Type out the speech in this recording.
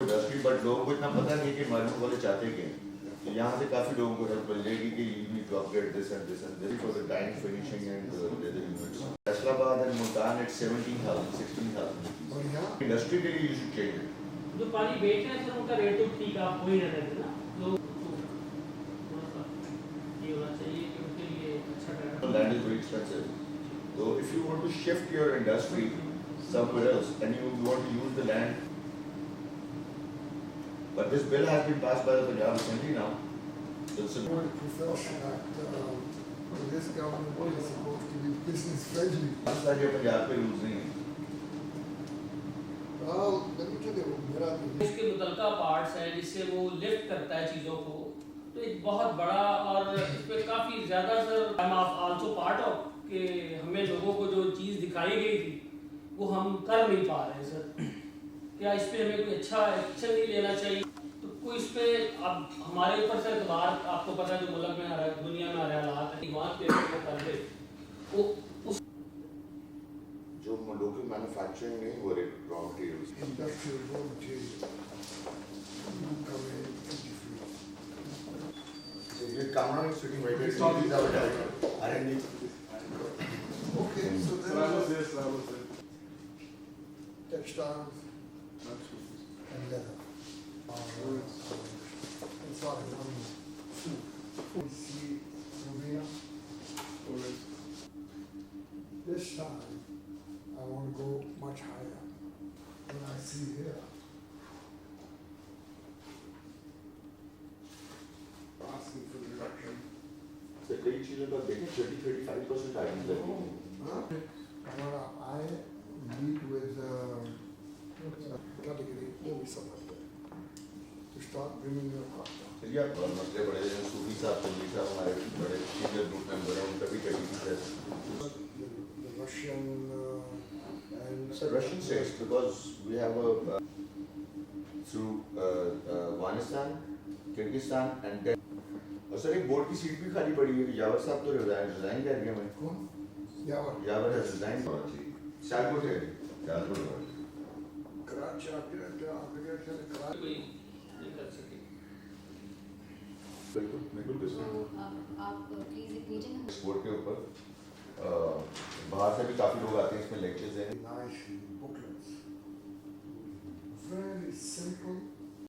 Industry but لوگوں کو اتنا پتہ نہیں کہ معلوم والے چاہتے کیا ہیں. تو یہاں سے کافی لوگوں کو ہیلپ مل جائے گی کہ you need to upgrade this and this and this for the time finishing and leather units. Faisalabad and Multan it 17,000 16,000 industry کے لیے یو شوڈ چینج اٹ. جو پانی بیچ رہے ہیں سر ان کا ریٹ تو ٹھیک آپ وہی رہتے تھے نا لوگ یہ ہونا چاہیے کہ ان کے لیے اچھا رہے. Land is very expensive. So if you want to shift your industry somewhere else and you want to use the land, but this bill has been passed by the Punjab Assembly now. So it's a profession that this government is supposed to be business friendly. مسئلہ جو پنجاب کے rules نہیں ہیں. Well, let me tell you, میرا اس کے متعلقہ parts ہیں جس سے وہ لفٹ کرتا ہے چیزوں کو تو ایک بہت بڑا اور اس پہ کافی زیادہ سر I'm also part of کہ ہمیں لوگوں کو جو چیز دکھائی گئی تھی وہ ہم کر نہیں پا رہے سر. کیا اس پہ ہمیں کوئی اچھا ایکشن نہیں لینا چاہیے تو کوئی اس پہ اب ہمارے اوپر سے اعتبار آپ کو پتہ ہے جو ملک میں آ رہا ہے دنیا میں آ رہے حالات ہیں ایمان پہ وہ کر دے وہ اس جو لوکل مینوفیکچرنگ نہیں ہو رہی raw materials industrial raw material come in duty free. یہ کامران ایک سٹی میں بیٹھ کے زیادہ بتائیں R&D. Okay, so then textiles and leather. And sorry, one more. Food. See, Romania. This time, I want to go much higher. When I see here, asking for the reduction. کئی چیزوں کا دیکھیں 30-35% items لگی ہیں. I meet with category, maybe something like that, to start bringing your cost down. چلیے آپ مسئلے بڑے ہیں. صوفی صاحب چندی صاحب ہمارے بڑے سینئر گروپ ممبر ہیں ان کا بھی کبھی The Russian and Sir, Russian states because we have a through Afghanistan, Kyrgyzstan and then اور سر ایک بورڈ کی سیٹ بھی خالی پڑی ہے. یاور صاحب تو ریزائن کر گئے. میں کون یاور ہے ریزائن سیالکوٹ ہے سیالکوٹ کراچی آپ کے کراچی کوئی نہیں کر سکے. بالکل بالکل آپ پلیز ایک میٹنگ ایکسپورٹ کے اوپر باہر سے بھی کافی لوگ آتے ہیں. اس میں لیکچرز ہیں. nice booklets, very simple